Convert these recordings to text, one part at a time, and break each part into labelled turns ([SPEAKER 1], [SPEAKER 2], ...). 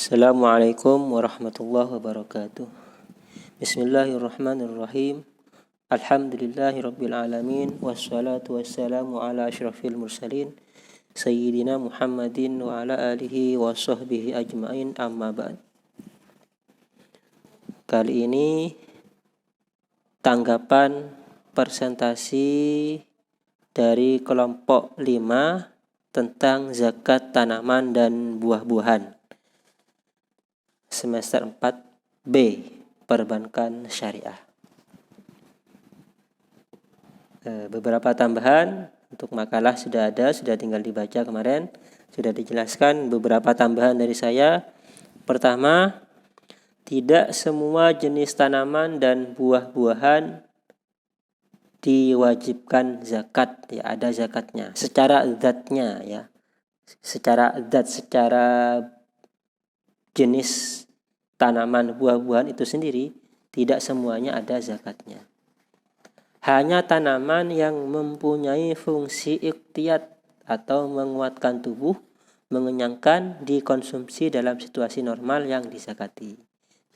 [SPEAKER 1] Assalamualaikum warahmatullahi wabarakatuh. Bismillahirrahmanirrahim. Alhamdulillahirabbil alamin wassalatu wassalamu ala asyrafil mursalin sayyidina Muhammadin wa ala alihi wa sahbihi ajmain, amma ba'd. Kali ini tanggapan presentasi dari kelompok 5 tentang zakat tanaman dan buah-buahan. Semester 4B, Perbankan Syariah. Beberapa tambahan untuk makalah sudah ada, sudah tinggal dibaca kemarin, sudah dijelaskan. Beberapa tambahan dari saya. Pertama, tidak semua jenis tanaman dan buah-buahan diwajibkan zakat, ya, ada zakatnya secara zatnya, ya. Secara jenis tanaman buah-buahan itu sendiri tidak semuanya ada zakatnya. Hanya tanaman yang mempunyai fungsi iqtiyat atau menguatkan tubuh, mengenyangkan, dikonsumsi dalam situasi normal yang dizakati.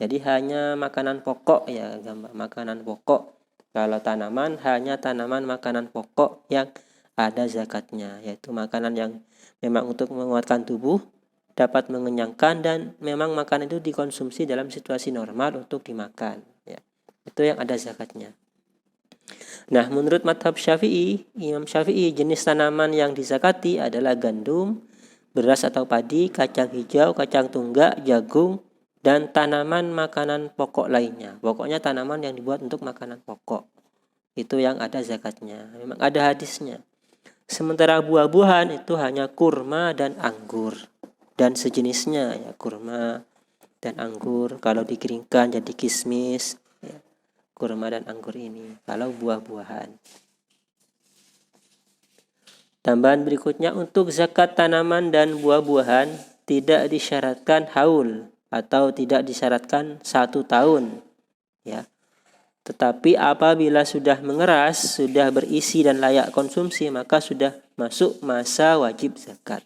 [SPEAKER 1] Jadi hanya makanan pokok, ya, gambar makanan pokok. Kalau tanaman hanya tanaman makanan pokok yang ada zakatnya, yaitu makanan yang memang untuk menguatkan tubuh, dapat mengenyangkan, dan memang makanan itu dikonsumsi dalam situasi normal untuk dimakan, ya. Itu yang ada zakatnya. Nah, menurut madhab Syafi'i, Imam Syafi'i, jenis tanaman yang dizakati adalah gandum, beras atau padi, kacang hijau, kacang tunggak, jagung, dan tanaman makanan pokok lainnya. Pokoknya tanaman yang dibuat untuk makanan pokok. Itu yang ada zakatnya. Memang ada hadisnya. Sementara buah-buahan itu hanya kurma dan anggur dan sejenisnya, ya, kurma dan anggur. Kalau dikeringkan jadi kismis, ya, kurma dan anggur ini kalau buah-buahan. Tambahan berikutnya, untuk zakat tanaman dan buah-buahan tidak disyaratkan haul atau tidak disyaratkan 1 tahun, ya. Tetapi apabila sudah mengeras, sudah berisi dan layak konsumsi, maka sudah masuk masa wajib zakat.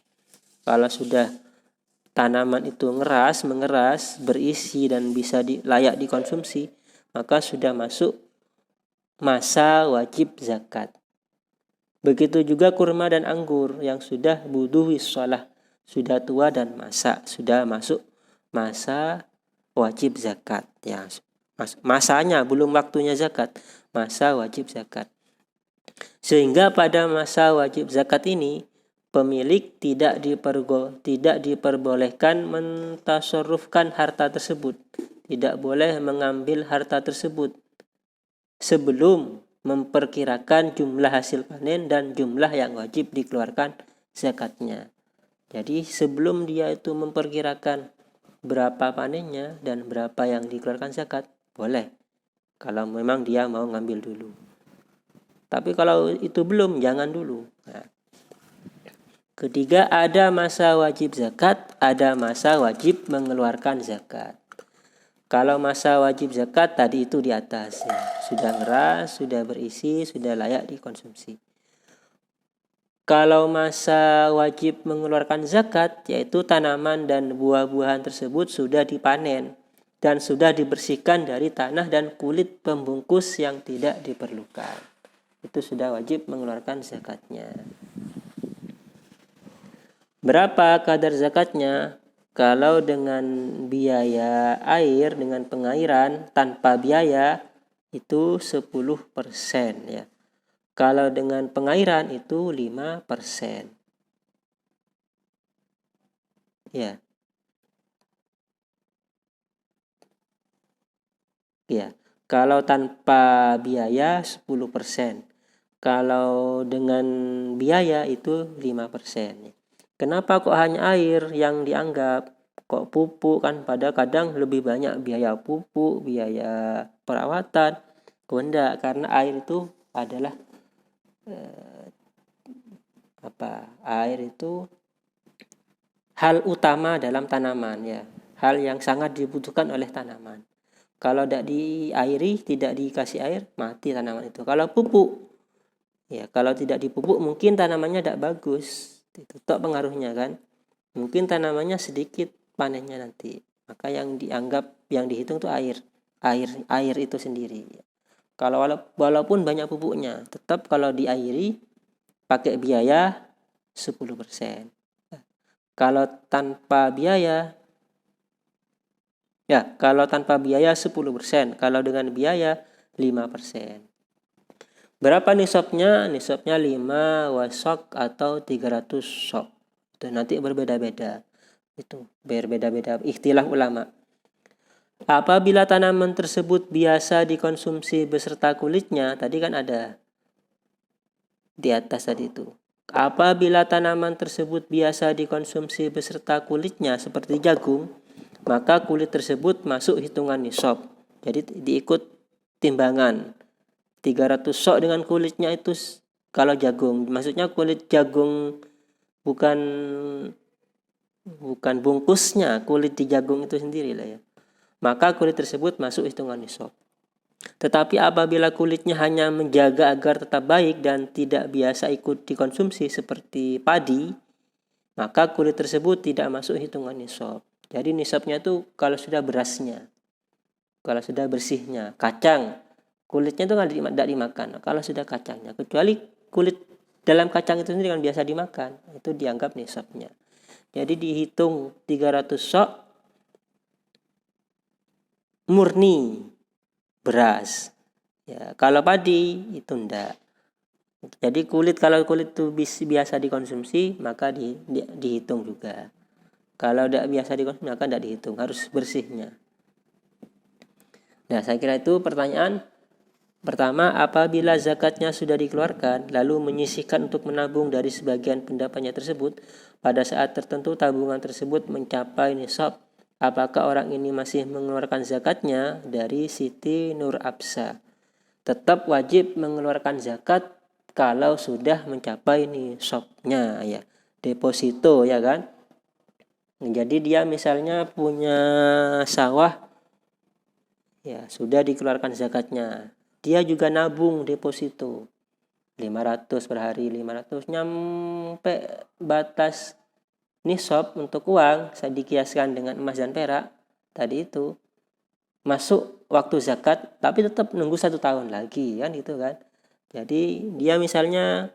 [SPEAKER 1] Kalau sudah tanaman itu mengeras, berisi dan bisa layak dikonsumsi, maka sudah masuk masa wajib zakat. Begitu juga kurma dan anggur yang sudah buduhis shalah, sudah tua dan masak, sudah masuk masa wajib zakat, ya. Masanya belum waktunya zakat, masa wajib zakat. Sehingga pada masa wajib zakat ini pemilik tidak diperbolehkan mentasarrufkan harta tersebut, tidak boleh mengambil harta tersebut sebelum memperkirakan jumlah hasil panen dan jumlah yang wajib dikeluarkan zakatnya. Jadi sebelum dia itu memperkirakan berapa panennya dan berapa yang dikeluarkan zakat, boleh kalau memang dia mau ngambil dulu. Tapi kalau itu belum, jangan dulu. Nah, ketiga, ada masa wajib zakat, ada masa wajib mengeluarkan zakat. Kalau masa wajib zakat tadi itu di atas, ya, sudah ngeras, sudah berisi, sudah layak dikonsumsi. Kalau masa wajib mengeluarkan zakat, yaitu tanaman dan buah-buahan tersebut sudah dipanen dan sudah dibersihkan dari tanah dan kulit pembungkus yang tidak diperlukan. Itu sudah wajib mengeluarkan zakatnya. Berapa kadar zakatnya? Kalau dengan biaya air, dengan pengairan tanpa biaya itu 10%, ya. Kalau dengan pengairan itu 5%. Ya. Ya. Kalau tanpa biaya 10%. Kalau dengan biaya itu 5%. Kenapa kok hanya air yang dianggap? Kok pupuk, kan pada kadang lebih banyak biaya pupuk, biaya perawatan. Enggak, karena air itu adalah air itu hal utama dalam tanaman, ya. Hal yang sangat dibutuhkan oleh tanaman. Kalau tidak diairi, tidak dikasih air, mati tanaman itu. Kalau pupuk, ya, kalau tidak dipupuk mungkin tanamannya tidak bagus. Itu tok pengaruhnya, kan. Mungkin tanamannya sedikit panennya nanti. Maka yang dihitung tuh air itu sendiri. Kalau walaupun banyak pupuknya, tetap kalau diairi pakai biaya 10%. Kalau tanpa biaya 10%, kalau dengan biaya 5%. Berapa nisabnya? Nisabnya 5 wasok atau 300 sok. Itu nanti berbeda-beda. Itu berbeda-beda ikhtilaf ulama. Apabila tanaman tersebut biasa dikonsumsi beserta kulitnya, tadi kan ada di atas tadi itu. Apabila tanaman tersebut biasa dikonsumsi beserta kulitnya seperti jagung, maka kulit tersebut masuk hitungan nisab. Jadi diikut timbangan. 300 sok dengan kulitnya itu kalau jagung. Maksudnya kulit jagung bukan bungkusnya, kulit di jagung itu sendiri lah ya. Maka kulit tersebut masuk hitungan nisab. Tetapi apabila kulitnya hanya menjaga agar tetap baik dan tidak biasa ikut dikonsumsi seperti padi, maka kulit tersebut tidak masuk hitungan nisab. Jadi nisabnya itu kalau sudah berasnya, kalau sudah bersihnya. Kacang, kulitnya itu tidak dimakan. Kalau sudah kacangnya, kecuali kulit dalam kacang itu sendiri kan biasa dimakan, itu dianggap nisabnya. Jadi dihitung 300 sok murni beras. Ya, kalau padi itu enggak. Jadi kalau kulit itu biasa dikonsumsi, maka dihitung juga. Kalau tidak biasa dikonsumsi, maka tidak dihitung, harus bersihnya. Nah, saya kira itu pertanyaan pertama. Apabila zakatnya sudah dikeluarkan, lalu menyisihkan untuk menabung dari sebagian pendapatnya tersebut, pada saat tertentu tabungan tersebut mencapai nisab, apakah orang ini masih mengeluarkan zakatnya? Dari Siti Nur Absa. Tetap wajib mengeluarkan zakat kalau sudah mencapai nisabnya ya. Deposito ya kan. Jadi dia misalnya punya sawah ya, sudah dikeluarkan zakatnya. Dia juga nabung deposito 500 per hari, 500 nyampe batas nisab untuk uang, saya dikiaskan dengan emas dan perak tadi itu, masuk waktu zakat, tapi tetap nunggu 1 tahun lagi kan gitu kan. Jadi dia misalnya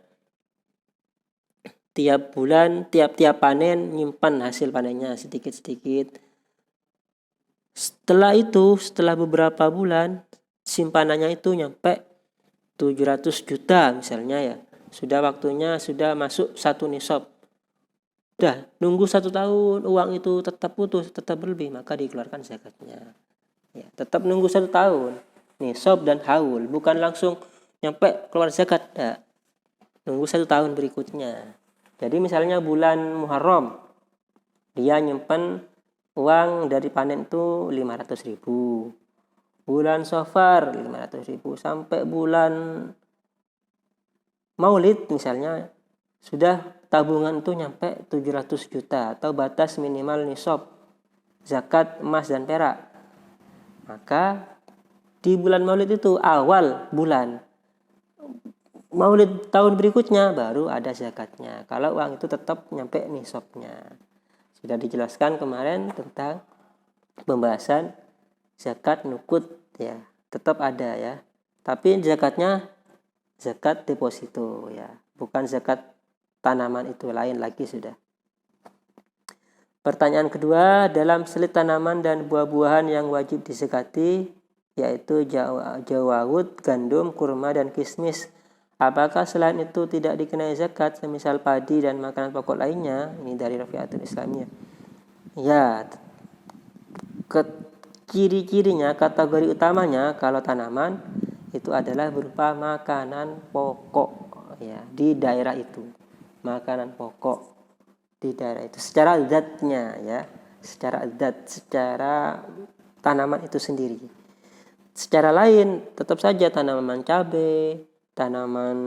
[SPEAKER 1] tiap bulan, tiap panen nyimpan hasil panennya sedikit-sedikit. Setelah beberapa bulan simpanannya itu nyampe 700 juta misalnya ya. Sudah waktunya, sudah masuk 1 nisab. Udah nunggu 1 tahun, uang itu tetap putus, tetap berlebih, maka dikeluarkan zakatnya. Ya, tetap nunggu 1 tahun. Nisab dan haul, bukan langsung nyampe keluar zakat. Nah, nunggu 1 tahun berikutnya. Jadi misalnya bulan Muharram, dia nyimpan uang dari panen itu 500.000. Bulan Safar 500.000 sampai bulan Maulid misalnya sudah tabungan itu nyampe 700 juta atau batas minimal nisab zakat emas dan perak. Maka di bulan Maulid itu awal bulan Maulid tahun berikutnya baru ada zakatnya. Kalau uang itu tetap nyampe nisabnya. Sudah dijelaskan kemarin tentang pembahasan zakat nukut ya, tetap ada ya. Tapi zakatnya zakat deposito ya, bukan zakat tanaman, itu lain lagi sudah. Pertanyaan kedua, dalam selit tanaman dan buah-buahan yang wajib dizakati yaitu jawawut, gandum, kurma dan kismis, apakah selain itu tidak dikenai zakat, semisal padi dan makanan pokok lainnya? Ini dari Rafiatul Islamiyah. Ya, ciri-cirinya, kategori utamanya kalau tanaman itu adalah berupa makanan pokok ya di daerah itu. Makanan pokok di daerah itu secara zatnya ya, secara tanaman itu sendiri. Secara lain tetap saja tanaman cabai, tanaman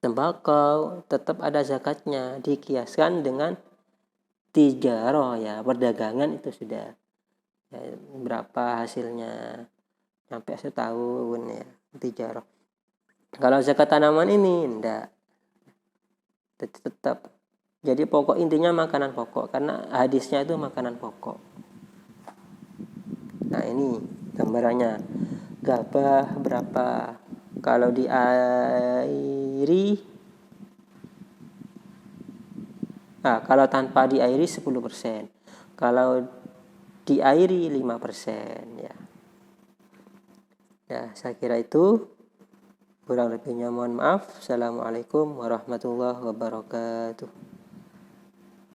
[SPEAKER 1] tembakau tetap ada zakatnya, dikiaskan dengan tijarah ya, perdagangan itu sudah ya, berapa hasilnya sampai setahun ya, tijarah. Kalau zakat tanaman ini enggak, tetap Jadi pokok intinya makanan pokok, karena hadisnya itu makanan pokok. Nah ini gambarannya. Gabah berapa? Kalau diairi, kalau tanpa diairi 10%. Kalau diairi 5%, ya. Ya, saya kira itu. Kurang lebihnya mohon maaf. Assalamualaikum warahmatullahi wabarakatuh.